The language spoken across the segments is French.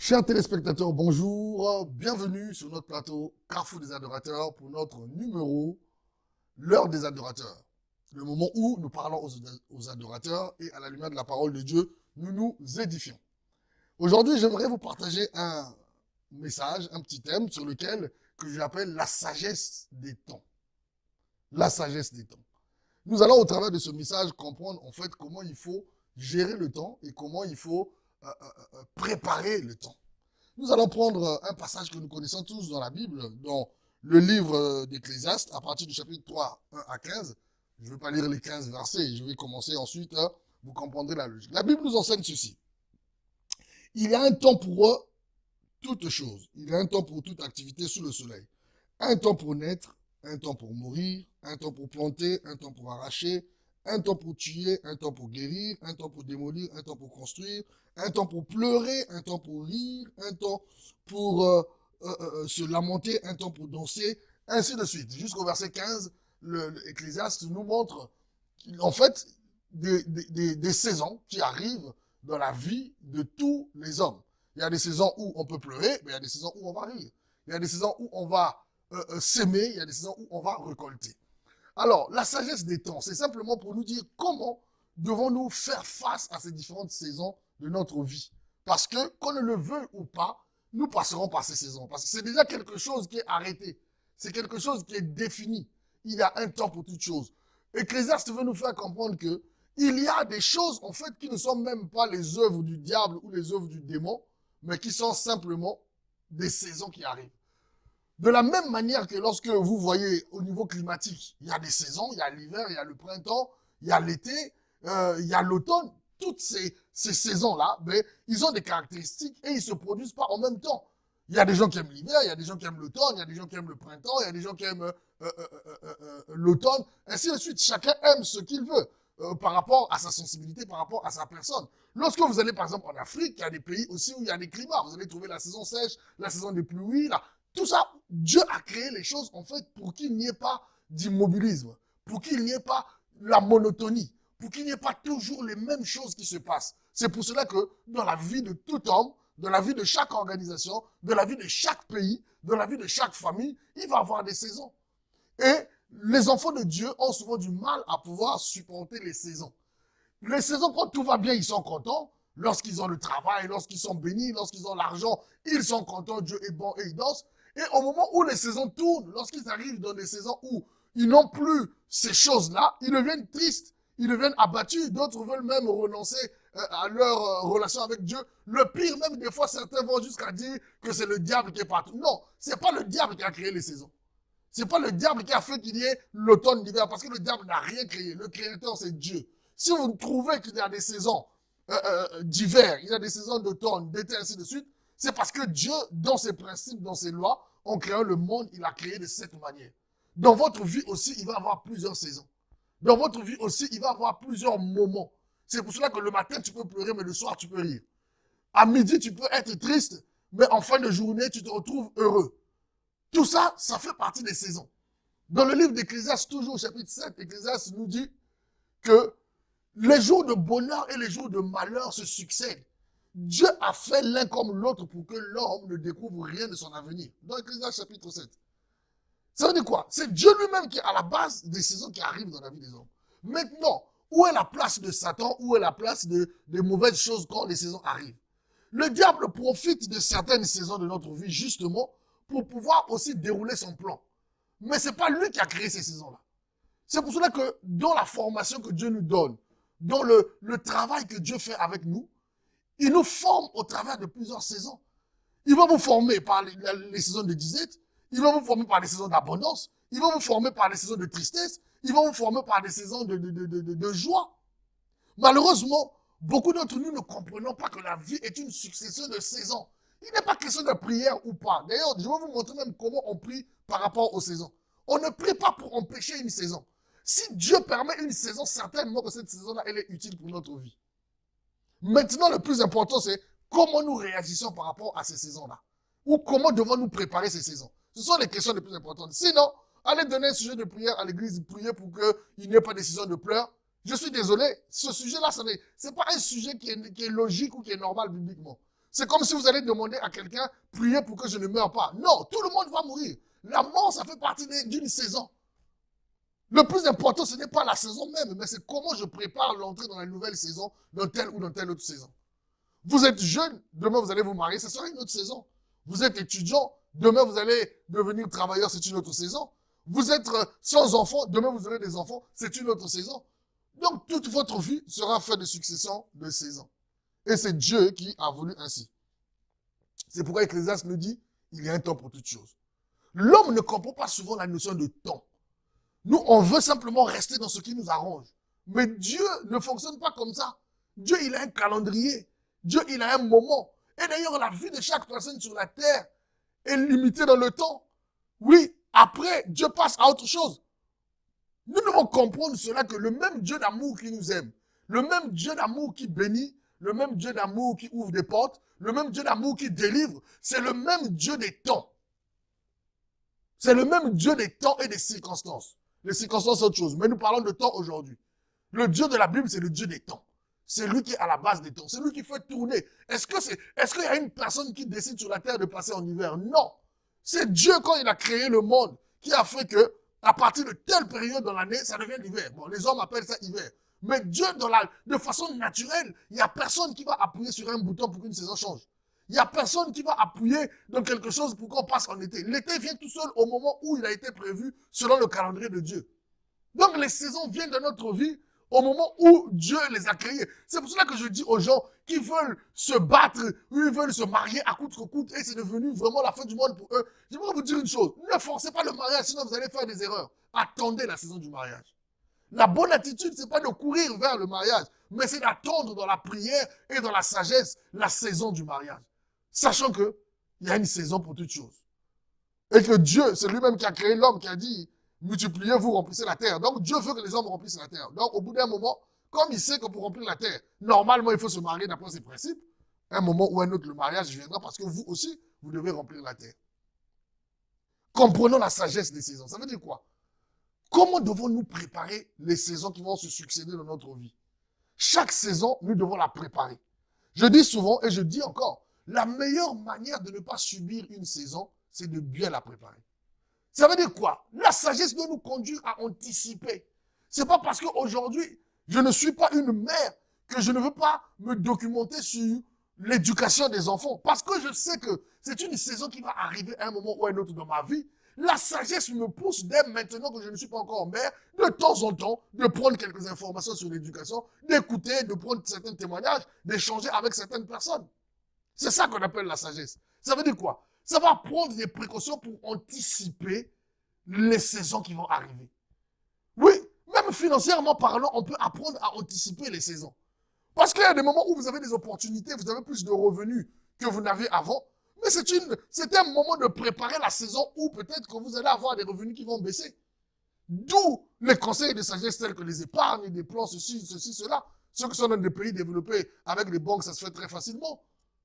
Chers téléspectateurs, bonjour, bienvenue sur notre plateau Carrefour des Adorateurs pour notre numéro L'heure des Adorateurs. Le moment où nous parlons aux adorateurs et à la lumière de la parole de Dieu, nous nous édifions. Aujourd'hui, j'aimerais vous partager un message, un petit thème sur lequel que j'appelle la sagesse des temps. La sagesse des temps. Nous allons au travers de ce message comprendre en fait comment il faut gérer le temps et comment il faut préparer le temps. Nous allons prendre un passage que nous connaissons tous dans la Bible, dans le livre d'Ecclésiaste, à partir du chapitre 3, 1 à 15. Je ne vais pas lire les 15 versets, je vais commencer ensuite, vous comprendrez la logique. La Bible nous enseigne ceci. Il y a un temps pour toutes choses. Il y a un temps pour toute activité sous le soleil. Un temps pour naître, un temps pour mourir, un temps pour planter, un temps pour arracher, un temps pour tuer, un temps pour guérir, un temps pour démolir, un temps pour construire, un temps pour pleurer, un temps pour rire, un temps pour se lamenter, un temps pour danser, ainsi de suite. Jusqu'au verset 15, l'Ecclésiaste nous montre, en fait, des saisons qui arrivent dans la vie de tous les hommes. Il y a des saisons où on peut pleurer, mais il y a des saisons où on va rire. Il y a des saisons où on va s'aimer, il y a des saisons où on va récolter. Alors, la sagesse des temps, c'est simplement pour nous dire comment devons-nous faire face à ces différentes saisons de notre vie. Parce que, qu'on ne le veuille ou pas, nous passerons par ces saisons. Parce que c'est déjà quelque chose qui est arrêté. C'est quelque chose qui est défini. Il y a un temps pour toute chose. Ecclésiaste veut nous faire comprendre que il y a des choses, en fait, qui ne sont même pas les œuvres du diable ou les œuvres du démon, mais qui sont simplement des saisons qui arrivent. De la même manière que lorsque vous voyez au niveau climatique, il y a des saisons, il y a l'hiver, il y a le printemps, il y a l'été, il y a l'automne, toutes ces saisons-là, mais ils ont des caractéristiques et ils ne se produisent pas en même temps. Il y a des gens qui aiment l'hiver, il y a des gens qui aiment l'automne, il y a des gens qui aiment le printemps, il y a des gens qui aiment l'automne, ainsi de suite. Chacun aime ce qu'il veut par rapport à sa sensibilité, par rapport à sa personne. Lorsque vous allez par exemple en Afrique, il y a des pays aussi où il y a des climats. Vous allez trouver la saison sèche, la saison des pluies, tout ça, Dieu a créé les choses en fait pour qu'il n'y ait pas d'immobilisme, pour qu'il n'y ait pas la monotonie, pour qu'il n'y ait pas toujours les mêmes choses qui se passent. C'est pour cela que dans la vie de tout homme, dans la vie de chaque organisation, dans la vie de chaque pays, dans la vie de chaque famille, il va y avoir des saisons. Et les enfants de Dieu ont souvent du mal à pouvoir supporter les saisons. Les saisons, quand tout va bien, ils sont contents. Lorsqu'ils ont le travail, lorsqu'ils sont bénis, lorsqu'ils ont l'argent, ils sont contents, Dieu est bon et ils dansent. Et au moment où les saisons tournent, lorsqu'ils arrivent dans des saisons où ils n'ont plus ces choses-là, ils deviennent tristes, ils deviennent abattus. D'autres veulent même renoncer à leur relation avec Dieu. Le pire, même des fois, certains vont jusqu'à dire que c'est le diable qui est partout. Non, c'est pas le diable qui a créé les saisons. C'est pas le diable qui a fait qu'il y ait l'automne, l'hiver, parce que le diable n'a rien créé. Le créateur, c'est Dieu. Si vous trouvez qu'il y a des saisons d'hiver, il y a des saisons d'automne, d'été, ainsi de suite, c'est parce que Dieu, dans ses principes, dans ses lois, en créant le monde, il a créé de cette manière. Dans votre vie aussi, il va y avoir plusieurs saisons. Dans votre vie aussi, il va y avoir plusieurs moments. C'est pour cela que le matin, tu peux pleurer, mais le soir, tu peux rire. À midi, tu peux être triste, mais en fin de journée, tu te retrouves heureux. Tout ça, ça fait partie des saisons. Dans le livre d'Ecclésiaste, toujours au chapitre 7, Ecclésiaste nous dit que les jours de bonheur et les jours de malheur se succèdent. Dieu a fait l'un comme l'autre pour que l'homme ne découvre rien de son avenir. Dans Ecclésiaste chapitre 7. Ça veut dire quoi? C'est Dieu lui-même qui est à la base des saisons qui arrivent dans la vie des hommes. Maintenant, où est la place de Satan? Où est la place des mauvaises choses quand les saisons arrivent? Le diable profite de certaines saisons de notre vie justement pour pouvoir aussi dérouler son plan. Mais ce n'est pas lui qui a créé ces saisons-là. C'est pour cela que dans la formation que Dieu nous donne, dans le travail que Dieu fait avec nous, il nous forme au travers de plusieurs saisons. Il va vous former par les saisons de disette, il va vous former par les saisons d'abondance, il va vous former par les saisons de tristesse, il va vous former par des saisons de joie. Malheureusement, beaucoup d'entre nous ne comprenons pas que la vie est une succession de saisons. Il n'est pas question de prière ou pas. D'ailleurs, je vais vous montrer même comment on prie par rapport aux saisons. On ne prie pas pour empêcher une saison. Si Dieu permet une saison, certainement que cette saison-là, elle est utile pour notre vie. Maintenant, le plus important, c'est comment nous réagissons par rapport à ces saisons-là. Ou comment devons-nous préparer ces saisons. Ce sont les questions les plus importantes. Sinon, allez donner un sujet de prière à l'église, prier pour qu'il n'y ait pas de saison de pleurs. Je suis désolé, ce sujet-là, ce n'est pas un sujet qui est logique ou qui est normal bibliquement. C'est comme si vous allez demander à quelqu'un, priez pour que je ne meure pas. Non, tout le monde va mourir. La mort, ça fait partie d'une saison. Le plus important, ce n'est pas la saison même, mais c'est comment je prépare l'entrée dans la nouvelle saison, dans telle ou dans telle autre saison. Vous êtes jeune, demain vous allez vous marier, ce sera une autre saison. Vous êtes étudiant, demain vous allez devenir travailleur, c'est une autre saison. Vous êtes sans enfants, demain vous aurez des enfants, c'est une autre saison. Donc toute votre vie sera faite de succession de saisons. Et c'est Dieu qui a voulu ainsi. C'est pourquoi Ecclésiaste nous dit, il y a un temps pour toutes choses. L'homme ne comprend pas souvent la notion de temps. Nous, on veut simplement rester dans ce qui nous arrange. Mais Dieu ne fonctionne pas comme ça. Dieu, il a un calendrier. Dieu, il a un moment. Et d'ailleurs, la vie de chaque personne sur la terre est limitée dans le temps. Oui, après, Dieu passe à autre chose. Nous devons comprendre cela, que le même Dieu d'amour qui nous aime, le même Dieu d'amour qui bénit, le même Dieu d'amour qui ouvre des portes, le même Dieu d'amour qui délivre, c'est le même Dieu des temps. C'est le même Dieu des temps et des circonstances. Les circonstances, c'est autre chose. Mais nous parlons de temps aujourd'hui. Le Dieu de la Bible, c'est le Dieu des temps. C'est lui qui est à la base des temps. C'est lui qui fait tourner. Est-ce qu'il y a une personne qui décide sur la terre de passer en hiver? Non. C'est Dieu, quand il a créé le monde, qui a fait que, à partir de telle période dans l'année, ça devient l'hiver. Bon, les hommes appellent ça hiver. Mais Dieu, de façon naturelle, il n'y a personne qui va appuyer sur un bouton pour qu'une saison change. Il n'y a personne qui va appuyer dans quelque chose pour qu'on passe en été. L'été vient tout seul au moment où il a été prévu selon le calendrier de Dieu. Donc les saisons viennent de notre vie au moment où Dieu les a créées. C'est pour cela que je dis aux gens qui veulent se battre, ou ils veulent se marier à coûte que coûte, et c'est devenu vraiment la fin du monde pour eux. J'aimerais vous dire une chose, ne forcez pas le mariage, sinon vous allez faire des erreurs. Attendez la saison du mariage. La bonne attitude, c'est pas de courir vers le mariage, mais c'est d'attendre dans la prière et dans la sagesse la saison du mariage. Sachant qu'il y a une saison pour toutes choses. Et que Dieu, c'est lui-même qui a créé l'homme, qui a dit, multipliez-vous, remplissez la terre. Donc Dieu veut que les hommes remplissent la terre. Donc au bout d'un moment, comme il sait que pour remplir la terre, normalement il faut se marier d'après ses principes, un moment ou un autre, le mariage viendra parce que vous aussi, vous devez remplir la terre. Comprenons la sagesse des saisons. Ça veut dire quoi? Comment devons-nous préparer les saisons qui vont se succéder dans notre vie? Chaque saison, nous devons la préparer. Je dis souvent, et je dis encore, la meilleure manière de ne pas subir une saison, c'est de bien la préparer. Ça veut dire quoi? La sagesse doit nous conduire à anticiper. C'est pas parce qu'aujourd'hui, je ne suis pas une mère que je ne veux pas me documenter sur l'éducation des enfants. Parce que je sais que c'est une saison qui va arriver à un moment ou à un autre dans ma vie. La sagesse me pousse dès maintenant que je ne suis pas encore mère, de temps en temps, de prendre quelques informations sur l'éducation, d'écouter, de prendre certains témoignages, d'échanger avec certaines personnes. C'est ça qu'on appelle la sagesse. Ça veut dire quoi? Ça va prendre des précautions pour anticiper les saisons qui vont arriver. Oui, même financièrement parlant, on peut apprendre à anticiper les saisons. Parce qu'il y a des moments où vous avez des opportunités, vous avez plus de revenus que vous n'avez avant. Mais c'est un moment de préparer la saison où peut-être que vous allez avoir des revenus qui vont baisser. D'où les conseils de sagesse tels que les épargnes, des plans, ceci, cela. Ceux qui sont dans des pays développés avec les banques, ça se fait très facilement.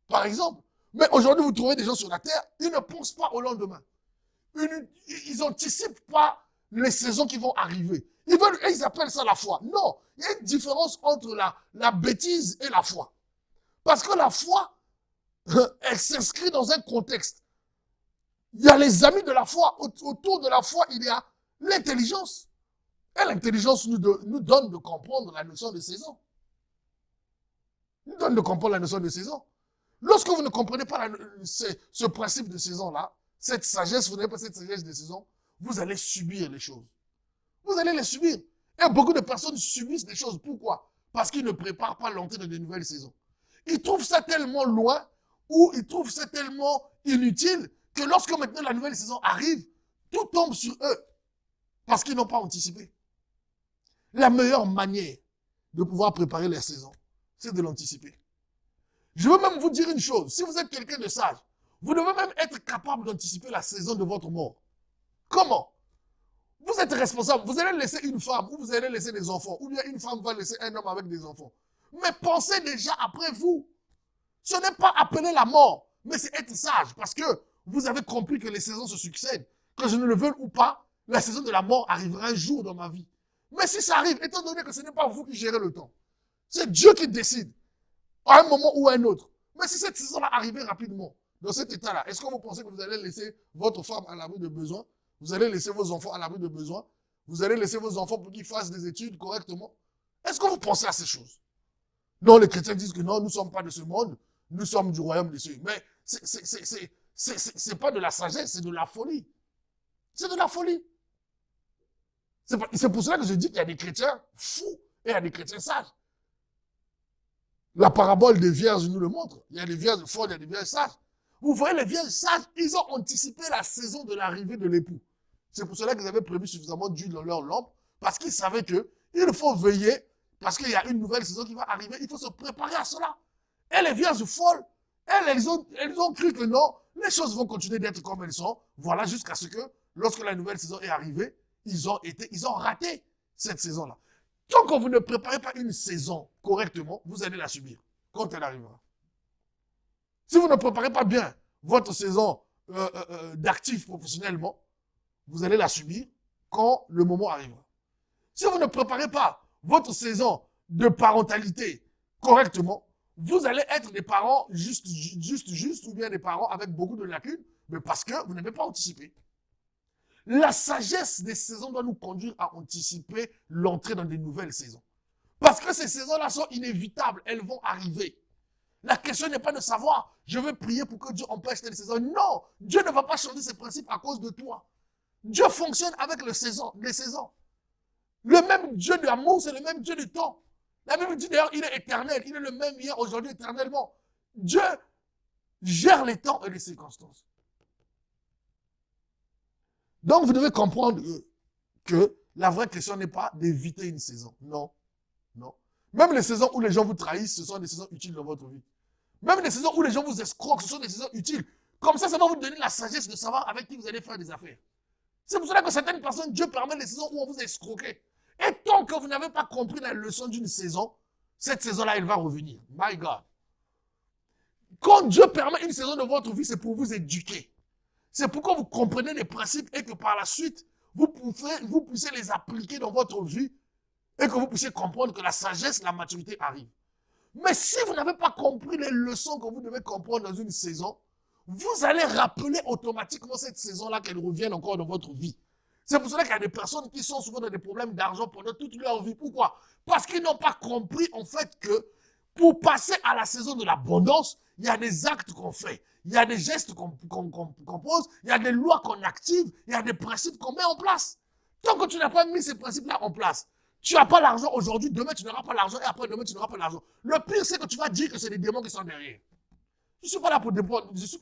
Par exemple. Mais aujourd'hui, vous trouvez des gens sur la terre, ils ne pensent pas au lendemain. Ils n'anticipent pas les saisons qui vont arriver. Ils appellent ça la foi. Non, il y a une différence entre la bêtise et la foi. Parce que la foi, elle s'inscrit dans un contexte. Il y a les amis de la foi. Autour de la foi, il y a l'intelligence. Et l'intelligence nous donne de comprendre la notion de saison. Nous donne de comprendre la notion de saison. Lorsque vous ne comprenez pas ce principe de saison-là, cette sagesse, vous n'avez pas cette sagesse de saison, vous allez subir les choses. Vous allez les subir. Et beaucoup de personnes subissent des choses. Pourquoi? Parce qu'ils ne préparent pas l'entrée de de nouvelles saisons. Ils trouvent ça tellement loin ou ils trouvent ça tellement inutile que lorsque maintenant la nouvelle saison arrive, tout tombe sur eux parce qu'ils n'ont pas anticipé. La meilleure manière de pouvoir préparer les saisons, c'est de l'anticiper. Je veux même vous dire une chose. Si vous êtes quelqu'un de sage, vous devez même être capable d'anticiper la saison de votre mort. Comment? Vous êtes responsable. Vous allez laisser une femme ou vous allez laisser des enfants. Ou bien une femme va laisser un homme avec des enfants. Mais pensez déjà après vous. Ce n'est pas appeler la mort, mais c'est être sage. Parce que vous avez compris que les saisons se succèdent. Que je ne le veuille ou pas, la saison de la mort arrivera un jour dans ma vie. Mais si ça arrive, étant donné que ce n'est pas vous qui gérez le temps, c'est Dieu qui décide. À un moment ou à un autre. Mais si cette saison-là arrivait rapidement, dans cet état-là, est-ce que vous pensez que vous allez laisser votre femme à l'abri de besoin? Vous allez laisser vos enfants à l'abri de besoin? Vous allez laisser vos enfants pour qu'ils fassent des études correctement? Est-ce que vous pensez à ces choses? Non, les chrétiens disent que non, nous ne sommes pas de ce monde, nous sommes du royaume des cieux. Mais c'est pas de la sagesse, c'est de la folie. C'est de la folie. C'est pour cela que je dis qu'il y a des chrétiens fous et il y a des chrétiens sages. La parabole des vierges nous le montre. Il y a des vierges folles, il y a des vierges sages. Vous voyez, les vierges sages, ils ont anticipé la saison de l'arrivée de l'époux. C'est pour cela qu'ils avaient prévu suffisamment d'huile dans leur lampe, parce qu'ils savaient qu'il faut veiller, parce qu'il y a une nouvelle saison qui va arriver, il faut se préparer à cela. Et les vierges folles, elles ont cru que non, les choses vont continuer d'être comme elles sont. Voilà, jusqu'à ce que, lorsque la nouvelle saison est arrivée, ils ont raté cette saison-là. Tant que vous ne préparez pas une saison correctement, vous allez la subir quand elle arrivera. Si vous ne préparez pas bien votre saison d'actif professionnellement, vous allez la subir quand le moment arrivera. Si vous ne préparez pas votre saison de parentalité correctement, vous allez être des parents juste, ou bien des parents avec beaucoup de lacunes, mais parce que vous n'avez pas anticipé. La sagesse des saisons doit nous conduire à anticiper l'entrée dans des nouvelles saisons. Parce que ces saisons-là sont inévitables, elles vont arriver. La question n'est pas de savoir, je veux prier pour que Dieu empêche telle saison. Non, Dieu ne va pas changer ses principes à cause de toi. Dieu fonctionne avec les saisons. Le même Dieu de l'amour, c'est le même Dieu du temps. La Bible dit d'ailleurs, il est éternel, il est le même hier, aujourd'hui, éternellement. Dieu gère les temps et les circonstances. Donc, vous devez comprendre que la vraie question n'est pas d'éviter une saison. Non, non. Même les saisons où les gens vous trahissent, ce sont des saisons utiles dans votre vie. Même les saisons où les gens vous escroquent, ce sont des saisons utiles. Comme ça va vous donner la sagesse de savoir avec qui vous allez faire des affaires. C'est pour cela que certaines personnes, Dieu permet les saisons où on vous a escroqué. Et tant que vous n'avez pas compris la leçon d'une saison, cette saison-là, elle va revenir. My God. Quand Dieu permet une saison de votre vie, c'est pour vous éduquer. C'est pour que vous compreniez les principes et que par la suite, vous puissiez les appliquer dans votre vie et que vous puissiez comprendre que la sagesse, la maturité arrive. Mais si vous n'avez pas compris les leçons que vous devez comprendre dans une saison, vous allez rappeler automatiquement cette saison-là qu'elle revienne encore dans votre vie. C'est pour cela qu'il y a des personnes qui sont souvent dans des problèmes d'argent pendant toute leur vie. Pourquoi? Parce qu'ils n'ont pas compris en fait que pour passer à la saison de l'abondance, il y a des actes qu'on fait, il y a des gestes qu'on pose, il y a des lois qu'on active, il y a des principes qu'on met en place. Tant que tu n'as pas mis ces principes-là en place, tu n'as pas l'argent aujourd'hui, demain tu n'auras pas l'argent et après demain tu n'auras pas l'argent. Le pire, c'est que tu vas dire que c'est les démons qui sont derrière. Je ne suis pas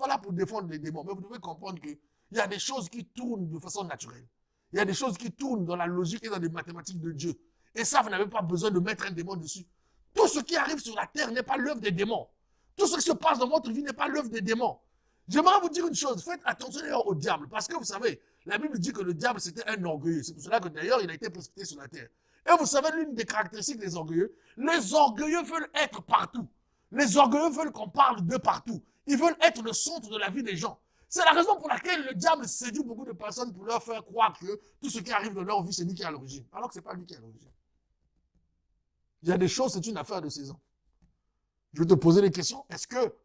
là pour défendre les démons, mais vous devez comprendre qu'il y a des choses qui tournent de façon naturelle. Il y a des choses qui tournent dans la logique et dans les mathématiques de Dieu. Et ça, vous n'avez pas besoin de mettre un démon dessus. Tout ce qui arrive sur la terre n'est pas l'œuvre des démons. Tout ce qui se passe dans votre vie n'est pas l'œuvre des démons. J'aimerais vous dire une chose, faites attention d'ailleurs au diable, parce que vous savez, la Bible dit que le diable c'était un orgueilleux. C'est pour cela que d'ailleurs il a été précipité sur la terre. Et vous savez, l'une des caractéristiques des orgueilleux, les orgueilleux veulent être partout. Les orgueilleux veulent qu'on parle d'eux partout. Ils veulent être le centre de la vie des gens. C'est la raison pour laquelle le diable séduit beaucoup de personnes pour leur faire croire que tout ce qui arrive dans leur vie, c'est lui qui est à l'origine. Alors que ce n'est pas lui qui est à l'origine. Il y a des choses, c'est une affaire de saison. Je vais te poser des questions. Est-ce que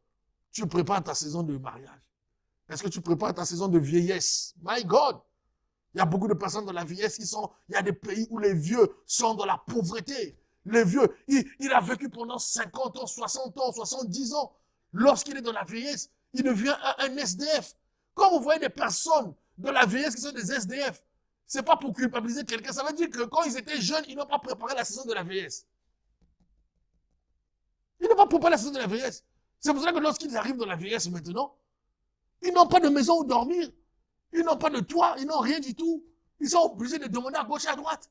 tu prépares ta saison de mariage? Est-ce que tu prépares ta saison de vieillesse? My God! Il y a beaucoup de personnes dans la vieillesse qui sont... Il y a des pays où les vieux sont dans la pauvreté. Les vieux, il a vécu pendant 50 ans, 60 ans, 70 ans. Lorsqu'il est dans la vieillesse, il devient un SDF. Quand vous voyez des personnes dans la vieillesse qui sont des SDF, ce n'est pas pour culpabiliser quelqu'un. Ça veut dire que quand ils étaient jeunes, ils n'ont pas préparé la saison de la vieillesse. Ils n'ont pas préparé la saison de la vieillesse. C'est pour ça que lorsqu'ils arrivent dans la vieillesse maintenant, ils n'ont pas de maison où dormir. Ils n'ont pas de toit, ils n'ont rien du tout. Ils sont obligés de demander à gauche et à droite.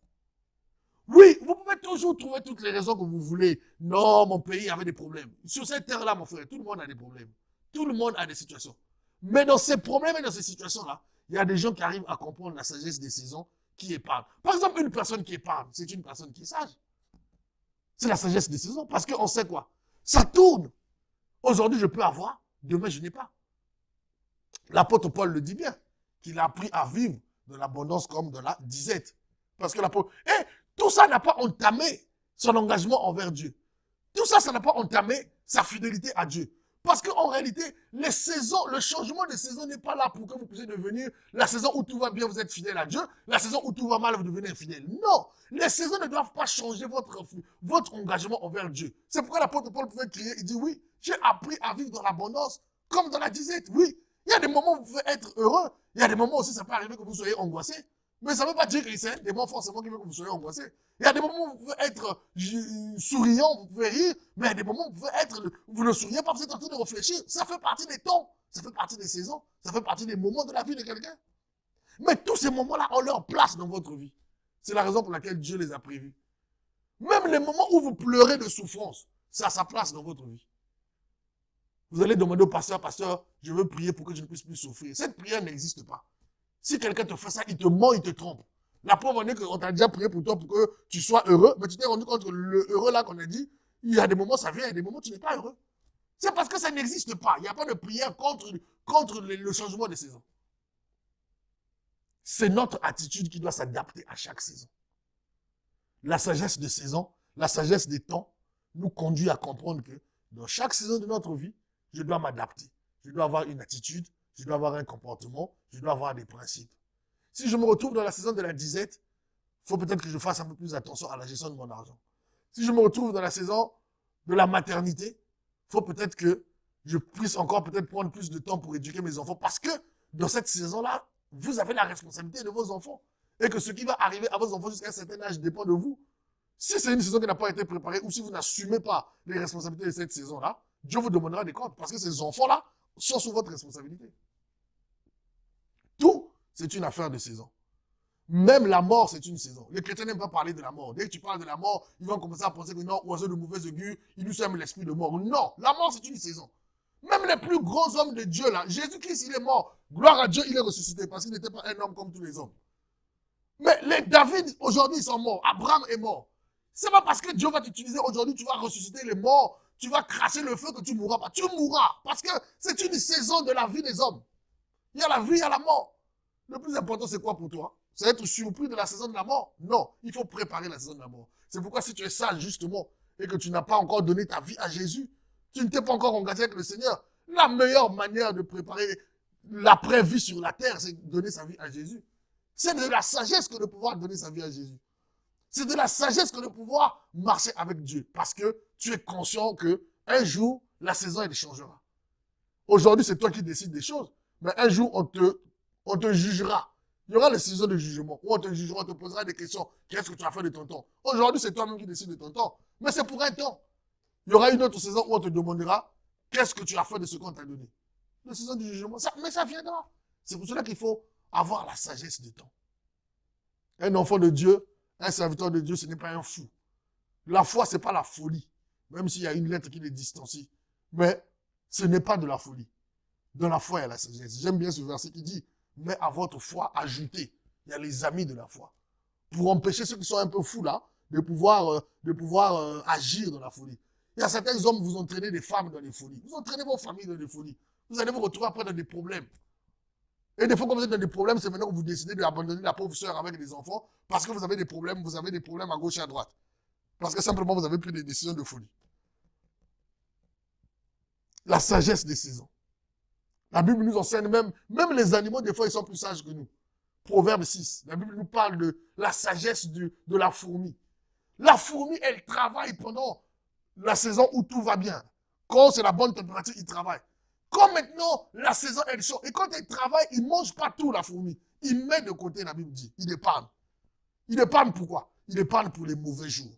Oui, vous pouvez toujours trouver toutes les raisons que vous voulez. Non, mon pays avait des problèmes. Sur cette terre-là, mon frère, tout le monde a des problèmes. Tout le monde a des situations. Mais dans ces problèmes et dans ces situations-là, il y a des gens qui arrivent à comprendre la sagesse des saisons qui épargnent. Par exemple, une personne qui épargne, c'est une personne qui est sage. C'est la sagesse des saisons. Parce qu'on sait quoi? Ça tourne. Aujourd'hui, je peux avoir, demain, je n'ai pas. L'apôtre Paul le dit bien, qu'il a appris à vivre de l'abondance comme de la disette. Parce que l'apôtre... Et tout ça n'a pas entamé son engagement envers Dieu. Tout ça, ça n'a pas entamé sa fidélité à Dieu. Parce qu'en réalité, les saisons, le changement de saison n'est pas là pour que vous puissiez devenir la saison où tout va bien, vous êtes fidèle à Dieu, la saison où tout va mal, vous devenez infidèle. Non, les saisons ne doivent pas changer votre engagement envers Dieu. C'est pourquoi l'apôtre Paul pouvait crier, il dit oui, j'ai appris à vivre dans l'abondance comme dans la disette. Oui, il y a des moments où vous pouvez être heureux, il y a des moments aussi ça peut arriver que vous soyez angoissé. Mais ça ne veut pas dire que c'est des moments forcément qui veulent que vous soyez angoissé. Il y a des moments où vous pouvez être souriant, vous pouvez rire, mais il y a des moments où vous pouvez être, vous ne souriez pas, vous êtes en train de réfléchir. Ça fait partie des temps, ça fait partie des saisons, ça fait partie des moments de la vie de quelqu'un. Mais tous ces moments-là ont leur place dans votre vie. C'est la raison pour laquelle Dieu les a prévus. Même les moments où vous pleurez de souffrance, ça a sa place dans votre vie. Vous allez demander au pasteur, pasteur, je veux prier pour que je ne puisse plus souffrir. Cette prière n'existe pas. Si quelqu'un te fait ça, il te ment, il te trompe. La preuve en est qu'on t'a déjà prié pour toi pour que tu sois heureux, mais tu t'es rendu compte que le heureux là qu'on a dit, il y a des moments ça vient, il y a des moments où tu n'es pas heureux. C'est parce que ça n'existe pas. Il n'y a pas de prière contre le changement de saison. C'est notre attitude qui doit s'adapter à chaque saison. La sagesse de saison, la sagesse des temps, nous conduit à comprendre que dans chaque saison de notre vie, je dois m'adapter. Je dois avoir une attitude, je dois avoir un comportement, je dois avoir des principes. Si je me retrouve dans la saison de la disette, il faut peut-être que je fasse un peu plus attention à la gestion de mon argent. Si je me retrouve dans la saison de la maternité, il faut peut-être que je puisse encore peut-être prendre plus de temps pour éduquer mes enfants parce que dans cette saison-là, vous avez la responsabilité de vos enfants. Et que ce qui va arriver à vos enfants jusqu'à un certain âge dépend de vous. Si c'est une saison qui n'a pas été préparée ou si vous n'assumez pas les responsabilités de cette saison-là, Dieu vous demandera des comptes parce que ces enfants-là sont sous votre responsabilité. Tout, c'est une affaire de saison. Même la mort, c'est une saison. Les chrétiens n'aiment pas parler de la mort. Dès que tu parles de la mort, ils vont commencer à penser que non, oiseau de mauvais augure, il nous sème l'esprit de mort. Non, la mort, c'est une saison. Même les plus grands hommes de Dieu, là, Jésus-Christ, il est mort. Gloire à Dieu, il est ressuscité parce qu'il n'était pas un homme comme tous les hommes. Mais les David, aujourd'hui, ils sont morts. Abraham est mort. C'est pas parce que Dieu va t'utiliser aujourd'hui, tu vas ressusciter les morts, tu vas cracher le feu que tu mourras pas. Tu mourras parce que c'est une saison de la vie des hommes. Il y a la vie, il y a la mort. Le plus important, c'est quoi pour toi? C'est être surpris de la saison de la mort? Non, il faut préparer la saison de la mort. C'est pourquoi si tu es sage, justement, et que tu n'as pas encore donné ta vie à Jésus, tu ne t'es pas encore engagé avec le Seigneur, la meilleure manière de préparer l'après-vie sur la terre, c'est de donner sa vie à Jésus. C'est de la sagesse que de pouvoir donner sa vie à Jésus. C'est de la sagesse que de pouvoir marcher avec Dieu. Parce que tu es conscient que un jour, la saison, elle changera. Aujourd'hui, c'est toi qui décides des choses. Mais un jour, on te jugera. Il y aura les saisons de jugement où on te jugera, on te posera des questions. Qu'est-ce que tu as fait de ton temps? Aujourd'hui, c'est toi-même qui décides de ton temps. Mais c'est pour un temps. Il y aura une autre saison où on te demandera qu'est-ce que tu as fait de ce qu'on t'a donné. La saison du jugement. Mais ça viendra. C'est pour cela qu'il faut avoir la sagesse du temps. Un enfant de Dieu, un serviteur de Dieu, ce n'est pas un fou. La foi, ce n'est pas la folie. Même s'il y a une lettre qui les distancie. Mais ce n'est pas de la folie. Dans la foi, il y a la sagesse. J'aime bien ce verset qui dit, mais à votre foi, ajoutez. Il y a les amis de la foi. Pour empêcher ceux qui sont un peu fous là, de pouvoir agir dans la folie. Il y a certains hommes, vous entraînez des femmes dans les folies. Vous entraînez vos familles dans les folies. Vous allez vous retrouver après dans des problèmes. Et des fois, quand vous êtes dans des problèmes, c'est maintenant que vous décidez d'abandonner la pauvre sœur avec des enfants parce que vous avez des problèmes à gauche et à droite. Parce que simplement, vous avez pris des décisions de folie. La sagesse des saisons. La Bible nous enseigne même les animaux, des fois, ils sont plus sages que nous. Proverbe 6. La Bible nous parle de la sagesse de la fourmi. La fourmi, elle travaille pendant la saison où tout va bien. Quand c'est la bonne température, il travaille. Quand maintenant, la saison, elle sort. Et quand elle travaille, il ne mange pas tout, la fourmi. Il met de côté, la Bible dit. Il épargne. Il épargne pourquoi? Il épargne pour les mauvais jours.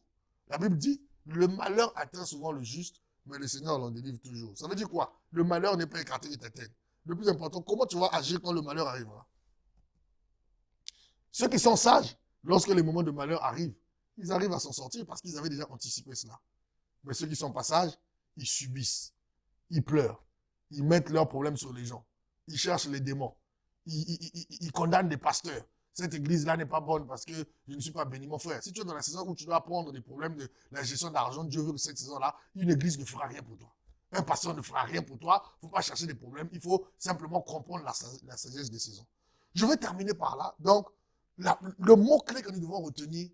La Bible dit, le malheur atteint souvent le juste, mais le Seigneur l'en délivre toujours. Ça veut dire quoi? Le malheur n'est pas écarté, il t'atteint. Le plus important, comment tu vas agir quand le malheur arrivera? Ceux qui sont sages, lorsque les moments de malheur arrivent, ils arrivent à s'en sortir parce qu'ils avaient déjà anticipé cela. Mais ceux qui sont pas sages, ils subissent, ils pleurent, ils mettent leurs problèmes sur les gens, ils cherchent les démons, ils condamnent des pasteurs. Cette église-là n'est pas bonne parce que je ne suis pas béni, mon frère. Si tu es dans la saison où tu dois prendre des problèmes de la gestion d'argent, Dieu veut que cette saison-là, une église ne fera rien pour toi. Un pasteur ne fera rien pour toi. Il ne faut pas chercher des problèmes. Il faut simplement comprendre la sagesse des saisons. Je vais terminer par là. Donc, le mot-clé que nous devons retenir,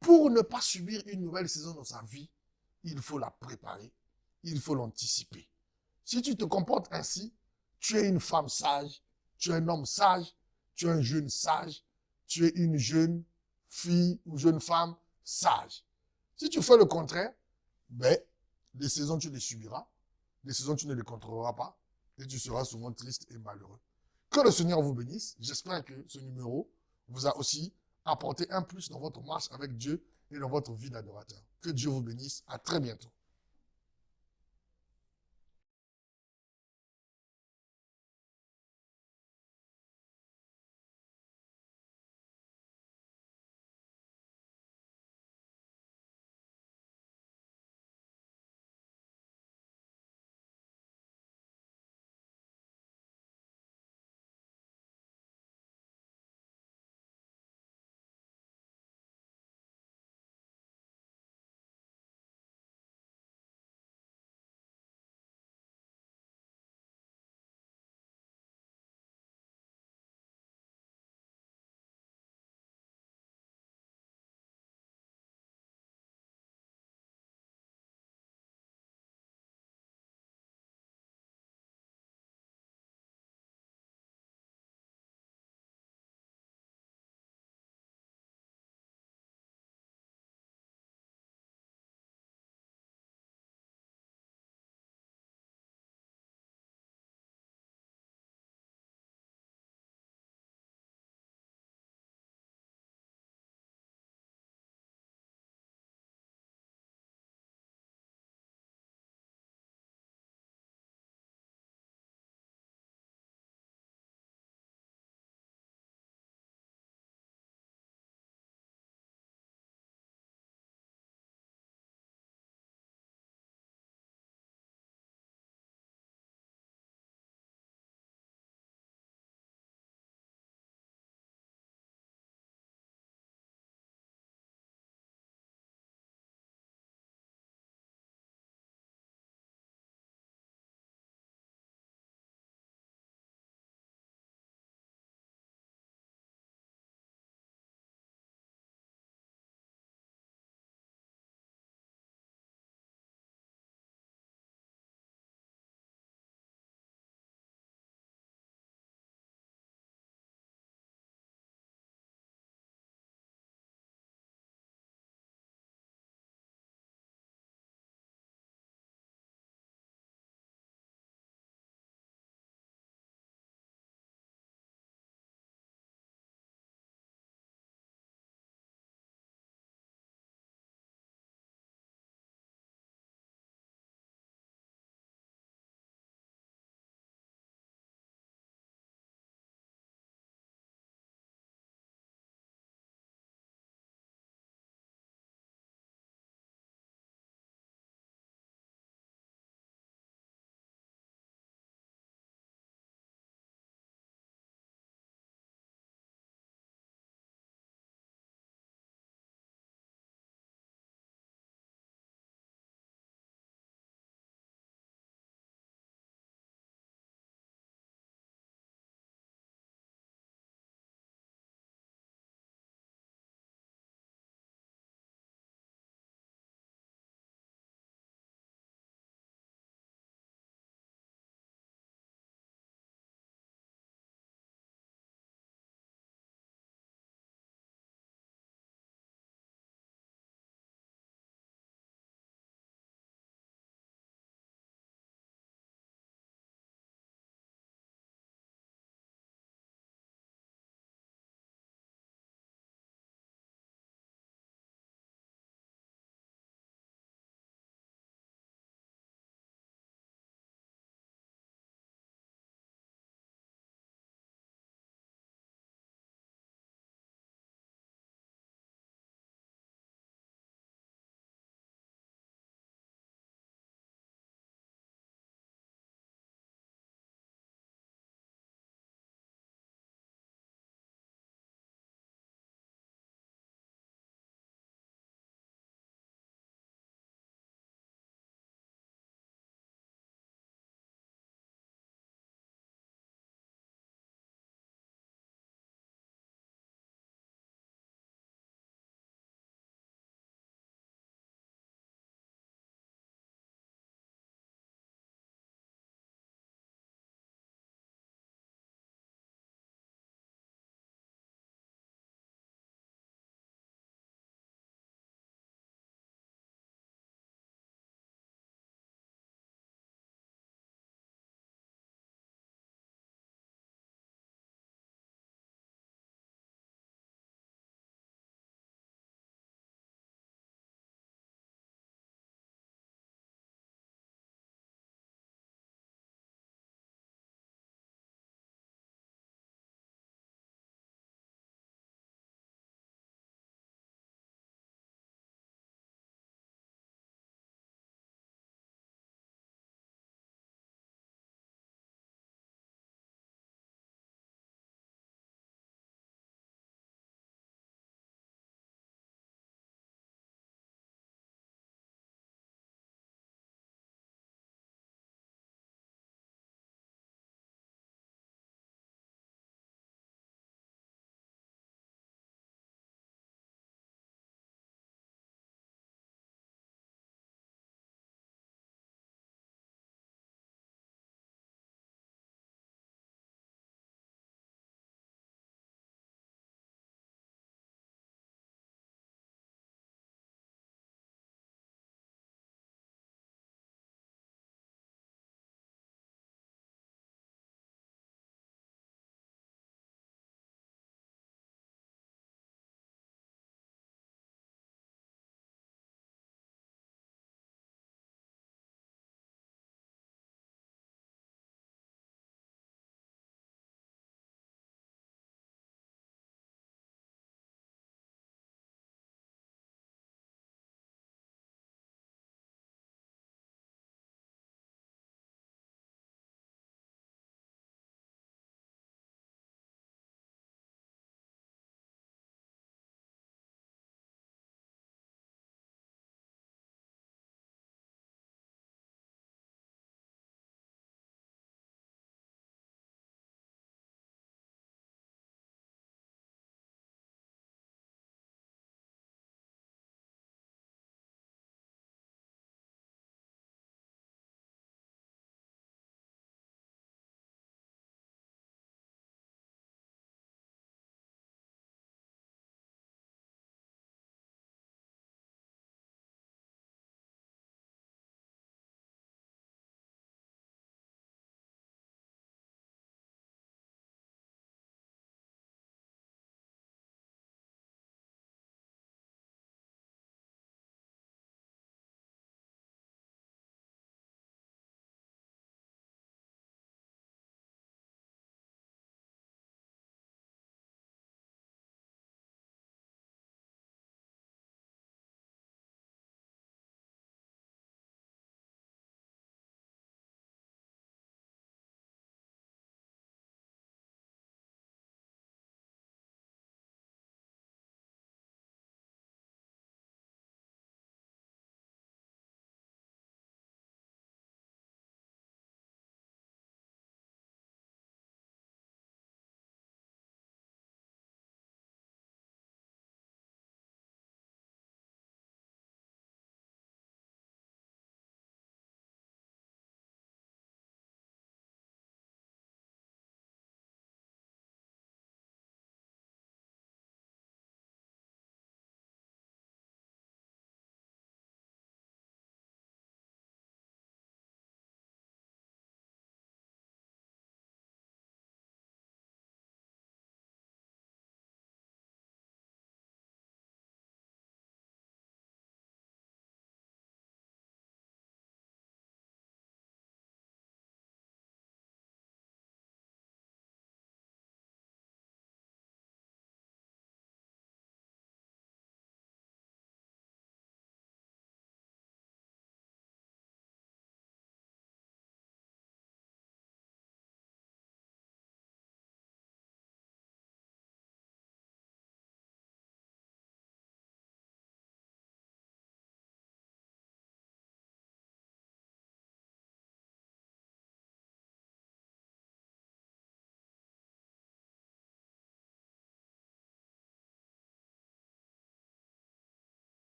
pour ne pas subir une nouvelle saison dans sa vie, il faut la préparer. Il faut l'anticiper. Si tu te comportes ainsi, tu es une femme sage, tu es un homme sage, tu es un jeune sage, tu es une jeune fille ou jeune femme sage. Si tu fais le contraire, ben, les saisons, tu les subiras, les saisons, tu ne les contrôleras pas, et tu seras souvent triste et malheureux. Que le Seigneur vous bénisse. J'espère que ce numéro vous a aussi apporté un plus dans votre marche avec Dieu et dans votre vie d'adorateur. Que Dieu vous bénisse. À très bientôt.